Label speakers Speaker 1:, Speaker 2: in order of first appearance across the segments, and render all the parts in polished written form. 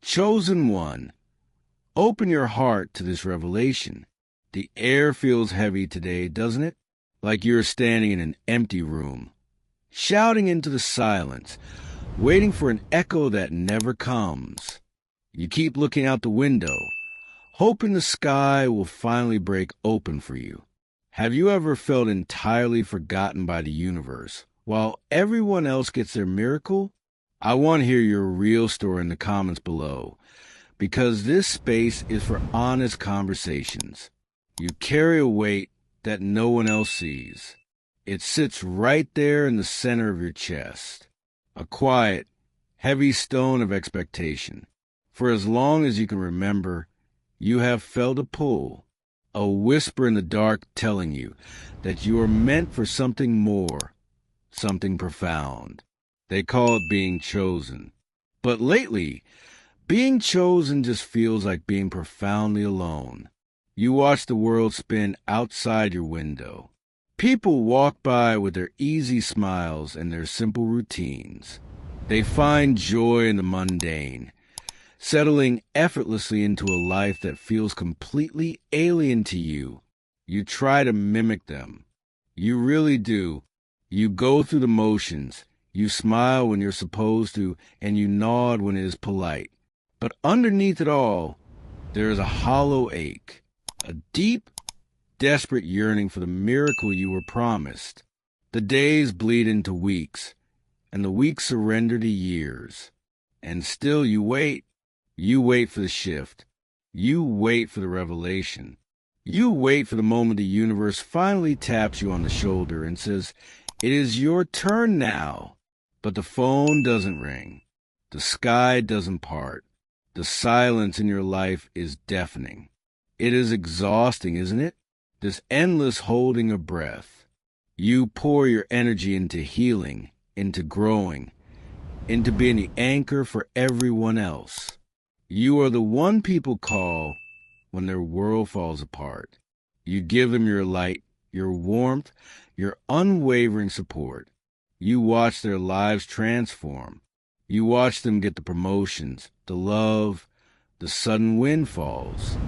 Speaker 1: Chosen one, open your heart to this revelation. The air feels heavy today, doesn't it? Like you're standing in an empty room, shouting into the silence, waiting for an echo that never comes. You keep looking out the window, hoping the sky will finally break open for you. Have you ever felt entirely forgotten by the universe while everyone else gets their miracle? I want to hear your real story in the comments below, because this space is for honest conversations. You carry a weight that no one else sees. It sits right there in the center of your chest, a quiet, heavy stone of expectation. For as long as you can remember, you have felt a pull, a whisper in the dark telling you that you are meant for something more, something profound. They call it being chosen. But lately, being chosen just feels like being profoundly alone. You watch the world spin outside your window. People walk by with their easy smiles and their simple routines. They find joy in the mundane, settling effortlessly into a life that feels completely alien to you. You try to mimic them. You really do. You go through the motions. You smile when you're supposed to, and you nod when it is polite. But underneath it all, there is a hollow ache, a deep, desperate yearning for the miracle you were promised. The days bleed into weeks, and the weeks surrender to years. And still you wait. You wait for the shift. You wait for the revelation. You wait for the moment the universe finally taps you on the shoulder and says, "It is your turn now." But the phone doesn't ring. The sky doesn't part. The silence in your life is deafening. It is exhausting, isn't it? This endless holding of breath. You pour your energy into healing, into growing, into being the anchor for everyone else. You are the one people call when their world falls apart. You give them your light, your warmth, your unwavering support. You watch their lives transform. You watch them get the promotions, the love, the sudden windfalls.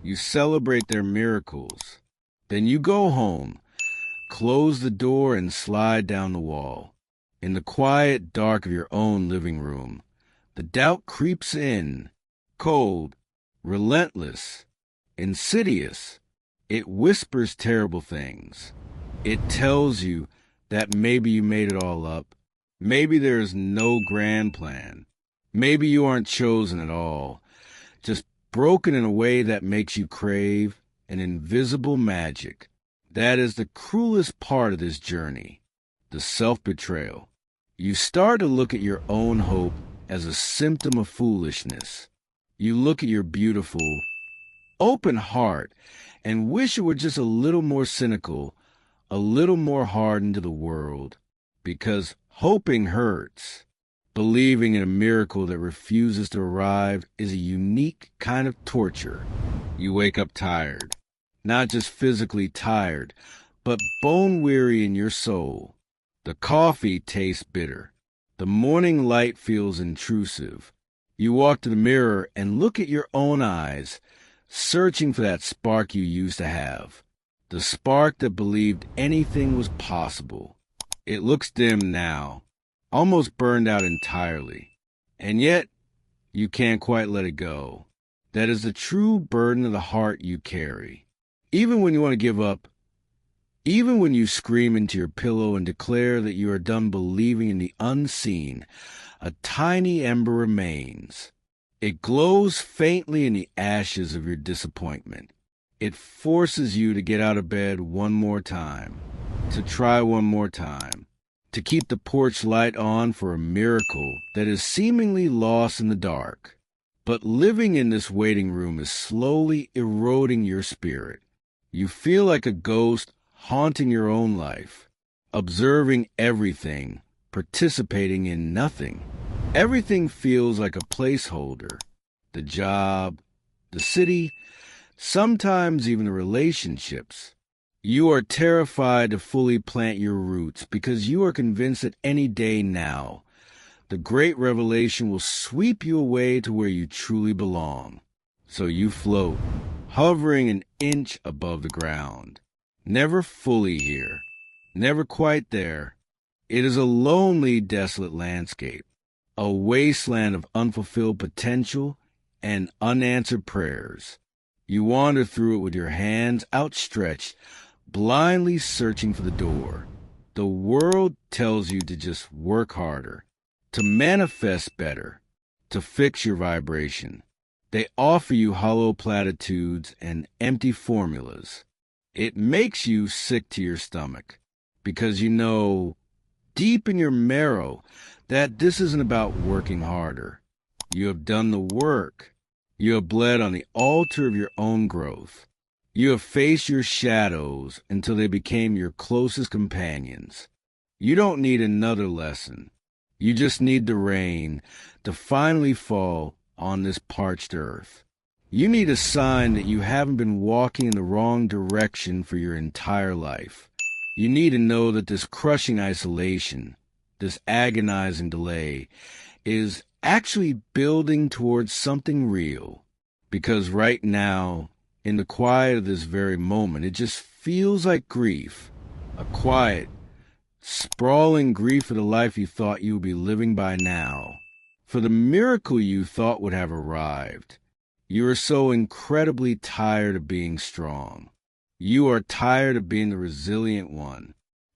Speaker 1: You celebrate their miracles. Then you go home, close the door, and slide down the wall. In the quiet dark of your own living room, the doubt creeps in, cold, relentless, insidious. It whispers terrible things. It tells you that maybe you made it all up. Maybe there is no grand plan. Maybe you aren't chosen at all. Just broken in a way that makes you crave an invisible magic. That is the cruelest part of this journey, the self-betrayal. You start to look at your own hope as a symptom of foolishness. You look at your beautiful, open heart and wish it were just a little more cynical, a little more hardened to the world, because hoping hurts. Believing in a miracle that refuses to arrive is a unique kind of torture. You wake up tired, not just physically tired, but bone-weary in your soul. The coffee tastes bitter. The morning light feels intrusive. You walk to the mirror and look at your own eyes, searching for that spark you used to have. The spark that believed anything was possible. It looks dim now, almost burned out entirely. And yet, you can't quite let it go. That is the true burden of the heart you carry. Even when you want to give up, even when you scream into your pillow and declare that you are done believing in the unseen, a tiny ember remains. It glows faintly in the ashes of your disappointment. It forces you to get out of bed one more time, to try one more time, to keep the porch light on for a miracle that is seemingly lost in the dark. But living in this waiting room is slowly eroding your spirit. You feel like a ghost haunting your own life, observing everything, participating in nothing. Everything feels like a placeholder. The job, the city, sometimes even the relationships. You are terrified to fully plant your roots because you are convinced that any day now, The great revelation will sweep you away to where you truly belong. So you float, hovering an inch above the ground. Never fully here, never quite there. It is a lonely, desolate landscape, a wasteland of unfulfilled potential and unanswered prayers. You wander through it with your hands outstretched, blindly searching for the door. The world tells you to just work harder, to manifest better, to fix your vibration. They offer you hollow platitudes and empty formulas. It makes you sick to your stomach, because you know, deep in your marrow, that this isn't about working harder. You have done the work. You have bled on the altar of your own growth. You have faced your shadows until they became your closest companions. You don't need another lesson. You just need the rain to finally fall on this parched earth. You need a sign that you haven't been walking in the wrong direction for your entire life. You need to know that this crushing isolation, this agonizing delay, is actually building towards something real. Because right now, in the quiet of this very moment, it just feels like grief. A quiet, sprawling grief for the life you thought you would be living by now. For the miracle you thought would have arrived. You are so incredibly tired of being strong. You are tired of being the resilient one,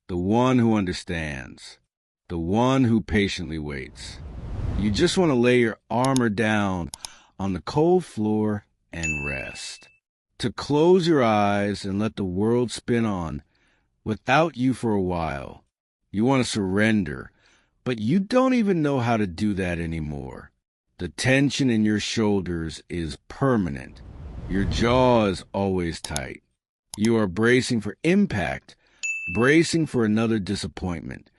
Speaker 1: the one who understands, the one who patiently waits. You just want to lay your armor down on the cold floor and rest. To close your eyes and let the world spin on without you for a while. You want to surrender, but you don't even know how to do that anymore. The tension in your shoulders is permanent. Your jaw is always tight. You are bracing for impact, bracing for another disappointment,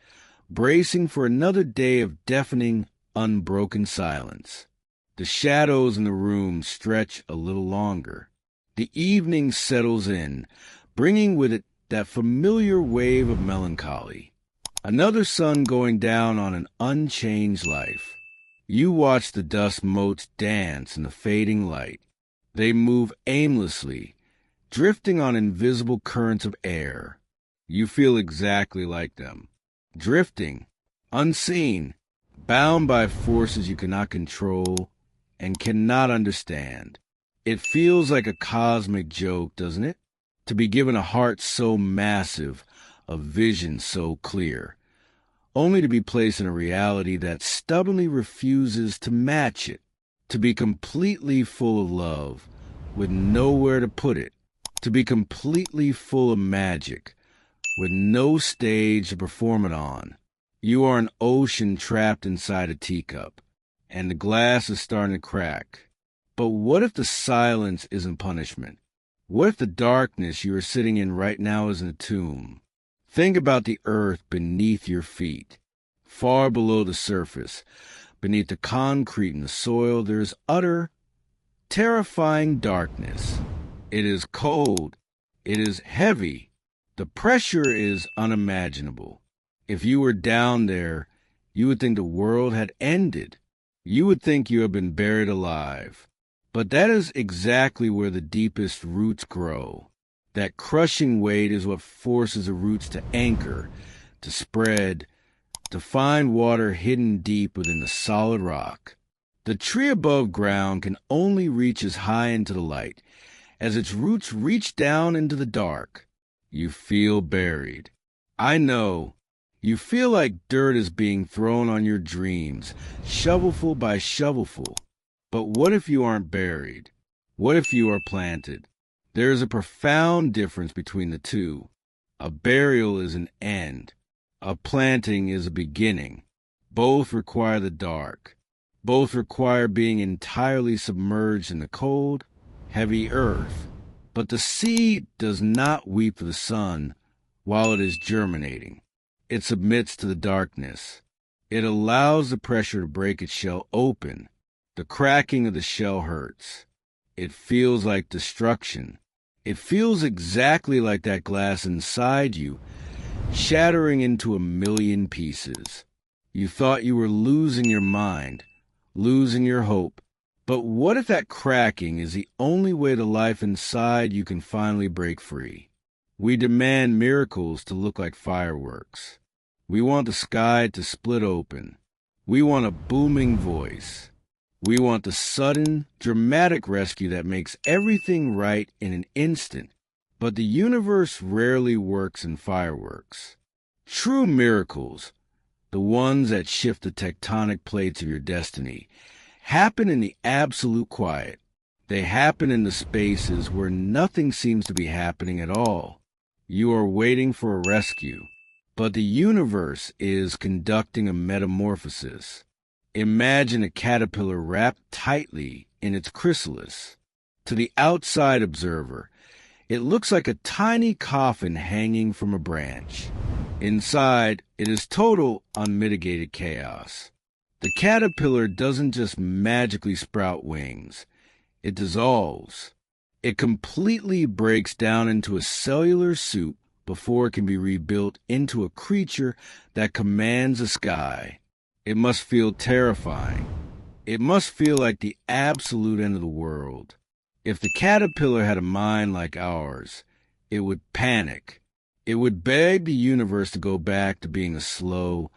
Speaker 1: bracing for another day of deafening, unbroken silence. The shadows in the room stretch a little longer. The evening settles in, bringing with it that familiar wave of melancholy. Another sun going down on an unchanged life. You watch the dust motes dance in the fading light. They move aimlessly, drifting on invisible currents of air. You feel exactly like them. Drifting, unseen, bound by forces you cannot control and cannot understand. It feels like a cosmic joke, doesn't it? To be given a heart so massive, a vision so clear, only to be placed in a reality that stubbornly refuses to match it, to be completely full of love, with nowhere to put it, to be completely full of magic, with no stage to perform it on. You are an ocean trapped inside a teacup, and the glass is starting to crack. But what if the silence isn't punishment? What if the darkness you are sitting in right now isn't a tomb? Think about the earth beneath your feet. Far below the surface, beneath the concrete and the soil, there is utter, terrifying darkness. It is cold. It is heavy. The pressure is unimaginable. If you were down there, you would think the world had ended. You would think you had been buried alive. But that is exactly where the deepest roots grow. That crushing weight is what forces the roots to anchor, to spread, to find water hidden deep within the solid rock. The tree above ground can only reach as high into the light as its roots reach down into the dark. You feel buried. I know. You feel like dirt is being thrown on your dreams, shovelful by shovelful. But what if you aren't buried? What if you are planted? There is a profound difference between the two. A burial is an end. A planting is a beginning. Both require the dark. Both require being entirely submerged in the cold, heavy earth. But the seed does not weep for the sun while it is germinating. It submits to the darkness. It allows the pressure to break its shell open. The cracking of the shell hurts. It feels like destruction. It feels exactly like that glass inside you, shattering into a million pieces. You thought you were losing your mind, losing your hope. But what if that cracking is the only way to life inside you can finally break free? We demand miracles to look like fireworks. We want the sky to split open. We want a booming voice. We want the sudden, dramatic rescue that makes everything right in an instant. But the universe rarely works in fireworks. True miracles, the ones that shift the tectonic plates of your destiny, happen in the absolute quiet. They happen in the spaces where nothing seems to be happening at all. You are waiting for a rescue, but the universe is conducting a metamorphosis. Imagine a caterpillar wrapped tightly in its chrysalis. To the outside observer, it looks like a tiny coffin hanging from a branch. Inside, it is total, unmitigated chaos. The caterpillar doesn't just magically sprout wings. It dissolves. It completely breaks down into a cellular soup before it can be rebuilt into a creature that commands the sky. It must feel terrifying. It must feel like the absolute end of the world. If the caterpillar had a mind like ours, it would panic. It would beg the universe to go back to being a slow,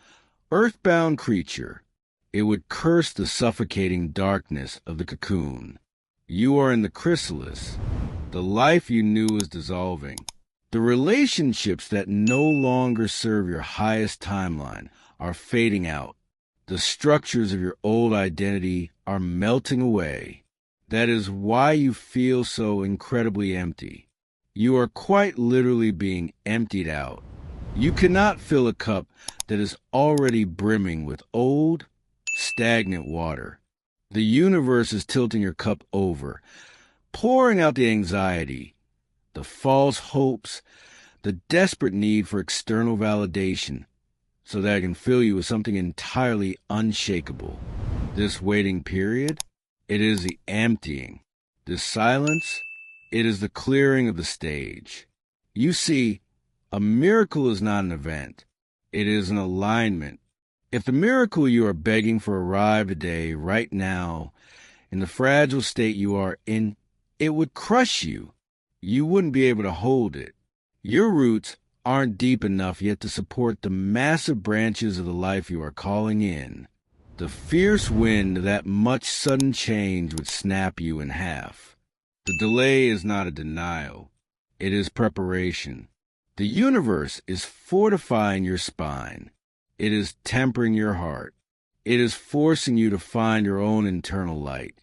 Speaker 1: earthbound creature. It would curse the suffocating darkness of the cocoon. You are in the chrysalis. The life you knew is dissolving. The relationships that no longer serve your highest timeline are fading out. The structures of your old identity are melting away. That is why you feel so incredibly empty. You are quite literally being emptied out. You cannot fill a cup that is already brimming with old, stagnant water. The universe is tilting your cup over, pouring out the anxiety, the false hopes, the desperate need for external validation, so that it can fill you with something entirely unshakable. This waiting period, it is the emptying. This silence, it is the clearing of the stage. You see, a miracle is not an event. It is an alignment. If the miracle you are begging for arrived today, right now, in the fragile state you are in, it would crush you. You wouldn't be able to hold it. Your roots aren't deep enough yet to support the massive branches of the life you are calling in. The fierce wind of that much sudden change would snap you in half. The delay is not a denial. It is preparation. The universe is fortifying your spine. It is tempering your heart. It is forcing you to find your own internal light,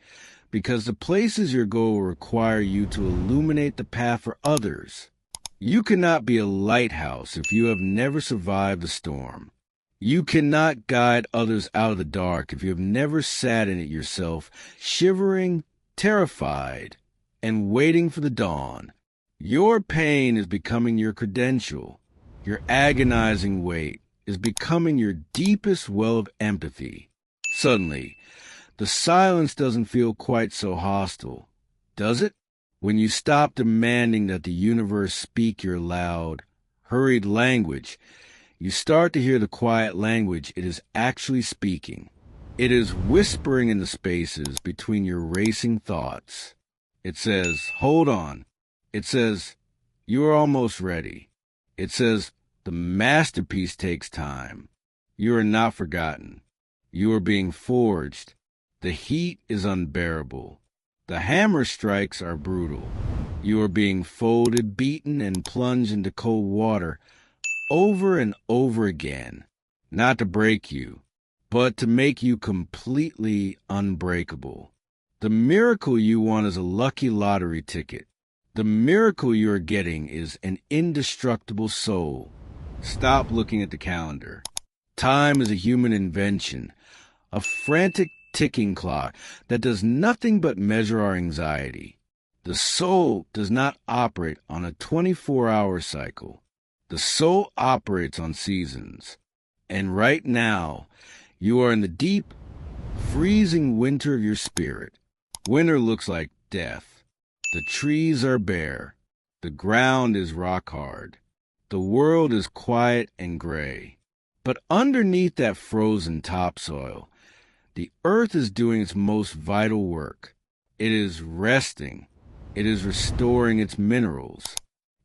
Speaker 1: because the places you go will require you to illuminate the path for others. You cannot be a lighthouse if you have never survived the storm. You cannot guide others out of the dark if you have never sat in it yourself, shivering, terrified, and waiting for the dawn. Your pain is becoming your credential. Your agonizing weight is becoming your deepest well of empathy. Suddenly, the silence doesn't feel quite so hostile, does it? When you stop demanding that the universe speak your loud, hurried language, you start to hear the quiet language it is actually speaking. It is whispering in the spaces between your racing thoughts. It says, hold on. It says, you are almost ready. It says, the masterpiece takes time. You are not forgotten. You are being forged. The heat is unbearable. The hammer strikes are brutal. You are being folded, beaten, and plunged into cold water over and over again, not to break you, but to make you completely unbreakable. The miracle you want is a lucky lottery ticket. The miracle you are getting is an indestructible soul. Stop looking at the calendar. Time is a human invention, a frantic ticking clock that does nothing but measure our anxiety. The soul does not operate on a 24-hour cycle. The soul operates on seasons. And right now, you are in the deep, freezing winter of your spirit. Winter looks like death. The trees are bare. The ground is rock hard. The world is quiet and gray. But underneath that frozen topsoil, the earth is doing its most vital work. It is resting. It is restoring its minerals.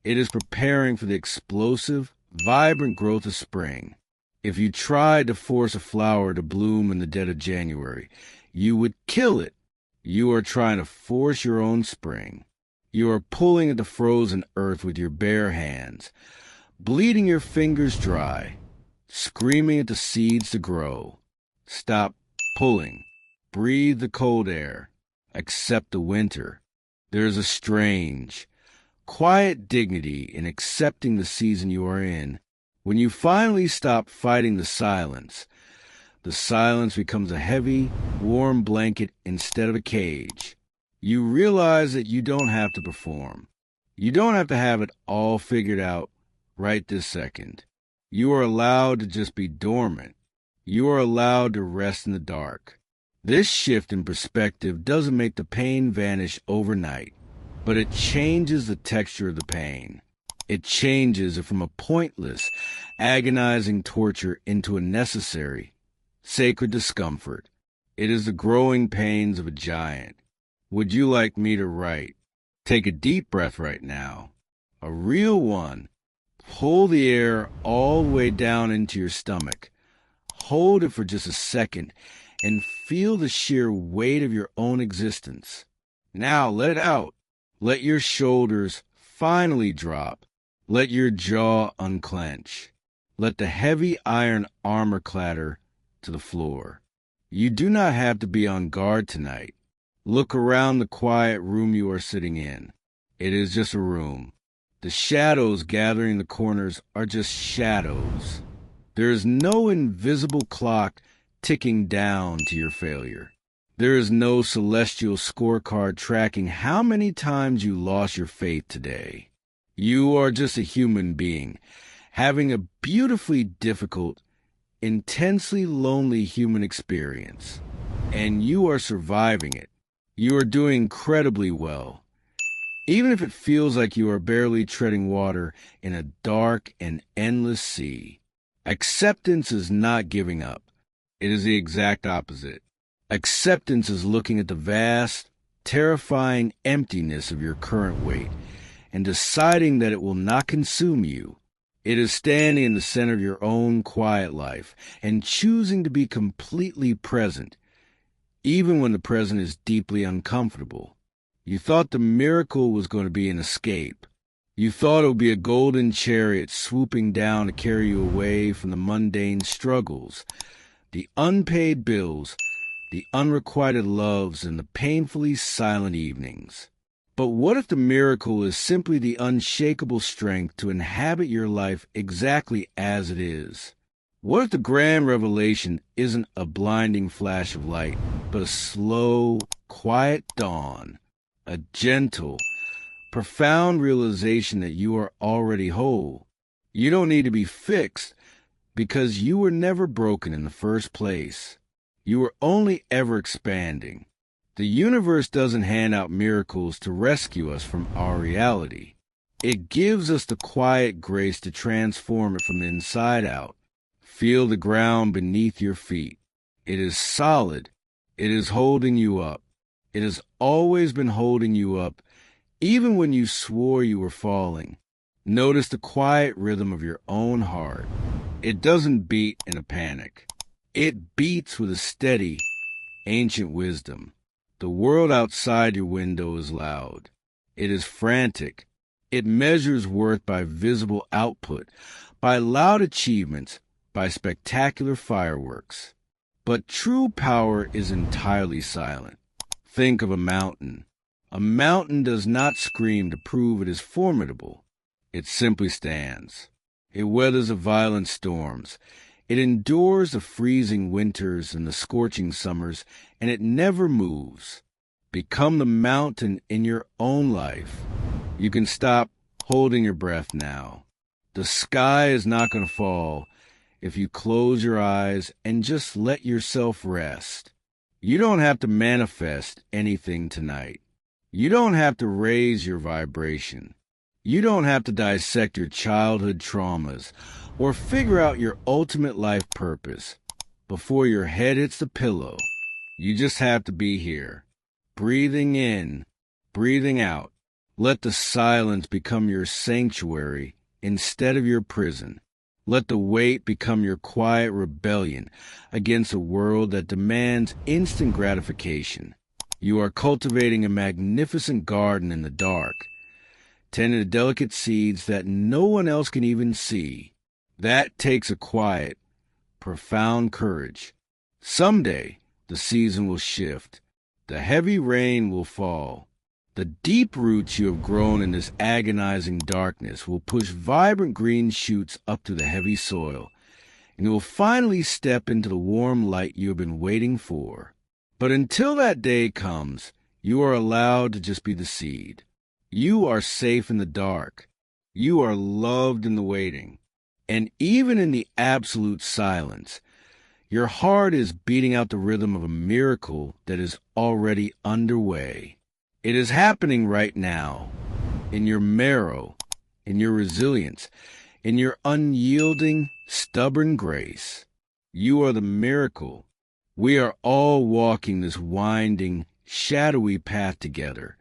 Speaker 1: It is preparing for the explosive, vibrant growth of spring. If you tried to force a flower to bloom in the dead of January, you would kill it. You are trying to force your own spring. You are pulling at the frozen earth with your bare hands, bleeding your fingers dry, screaming at the seeds to grow. Stop pulling. Breathe the cold air. Accept the winter. There is a strange, quiet dignity in accepting the season you are in. When you finally stop fighting the silence becomes a heavy, warm blanket instead of a cage. You realize that you don't have to perform. You don't have to have it all figured out right this second. You are allowed to just be dormant. You are allowed to rest in the dark. This shift in perspective doesn't make the pain vanish overnight, but it changes the texture of the pain. It changes it from a pointless, agonizing torture into a necessary, sacred discomfort. It is the growing pains of a giant. Would you like me to write? Take a deep breath right now. A real one. Pull the air all the way down into your stomach. Hold it for just a second and feel the sheer weight of your own existence. Now let it out. Let your shoulders finally drop. Let your jaw unclench. Let the heavy iron armor clatter to the floor. You do not have to be on guard tonight. Look around the quiet room you are sitting in. It is just a room. The shadows gathering in the corners are just shadows. There is no invisible clock ticking down to your failure. There is no celestial scorecard tracking how many times you lost your faith today. You are just a human being, having a beautifully difficult, intensely lonely human experience. And you are surviving it. You are doing incredibly well. Even if it feels like you are barely treading water in a dark and endless sea. Acceptance is not giving up. It is the exact opposite. Acceptance is looking at the vast, terrifying emptiness of your current weight and deciding that it will not consume you. It is standing in the center of your own quiet life and choosing to be completely present, even when the present is deeply uncomfortable. You thought the miracle was going to be an escape. You thought it would be a golden chariot swooping down to carry you away from the mundane struggles, the unpaid bills, the unrequited loves, and the painfully silent evenings. But what if the miracle is simply the unshakable strength to inhabit your life exactly as it is? What if the grand revelation isn't a blinding flash of light, but a slow, quiet dawn, a gentle, profound realization that you are already whole? You don't need to be fixed because you were never broken in the first place. You were only ever expanding. The universe doesn't hand out miracles to rescue us from our reality. It gives us the quiet grace to transform it from the inside out. Feel the ground beneath your feet. It is solid. It is holding you up. It has always been holding you up, even when you swore you were falling. Notice the quiet rhythm of your own heart. It doesn't beat in a panic. It beats with a steady, ancient wisdom. The world outside your window is loud. It is frantic. It measures worth by visible output, by loud achievements, by spectacular fireworks. But true power is entirely silent. Think of a mountain. A mountain does not scream to prove it is formidable. It simply stands. It weathers the violent storms. It endures the freezing winters and the scorching summers, and it never moves. Become the mountain in your own life. You can stop holding your breath now. The sky is not going to fall if you close your eyes and just let yourself rest. You don't have to manifest anything tonight. You don't have to raise your vibration. You don't have to dissect your childhood traumas or figure out your ultimate life purpose before your head hits the pillow. You just have to be here, breathing in, breathing out. Let the silence become your sanctuary instead of your prison. Let the wait become your quiet rebellion against a world that demands instant gratification. You are cultivating a magnificent garden in the dark, tending to delicate seeds that no one else can even see. That takes a quiet, profound courage. Someday, the season will shift. The heavy rain will fall. The deep roots you have grown in this agonizing darkness will push vibrant green shoots up to the heavy soil, and you will finally step into the warm light you have been waiting for. But until that day comes, you are allowed to just be the seed. You are safe in the dark. You are loved in the waiting. And even in the absolute silence, your heart is beating out the rhythm of a miracle that is already underway. It is happening right now, in your marrow, in your resilience, in your unyielding, stubborn grace. You are the miracle. We are all walking this winding, shadowy path together,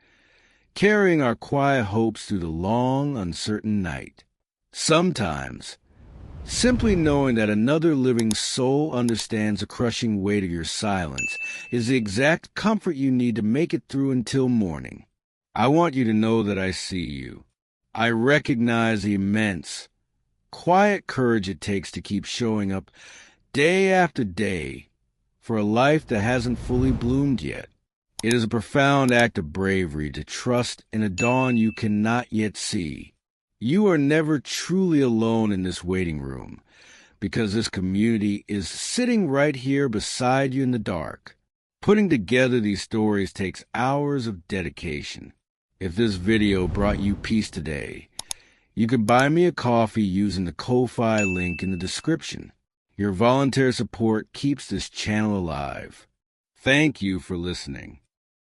Speaker 1: carrying our quiet hopes through the long, uncertain night. Sometimes, simply knowing that another living soul understands the crushing weight of your silence is the exact comfort you need to make it through until morning. I want you to know that I see you. I recognize the immense, quiet courage it takes to keep showing up day after day for a life that hasn't fully bloomed yet. It is a profound act of bravery to trust in a dawn you cannot yet see. You are never truly alone in this waiting room, because this community is sitting right here beside you in the dark. Putting together these stories takes hours of dedication. If this video brought you peace today, you can buy me a coffee using the Ko-Fi link in the description. Your volunteer support keeps this channel alive. Thank you for listening.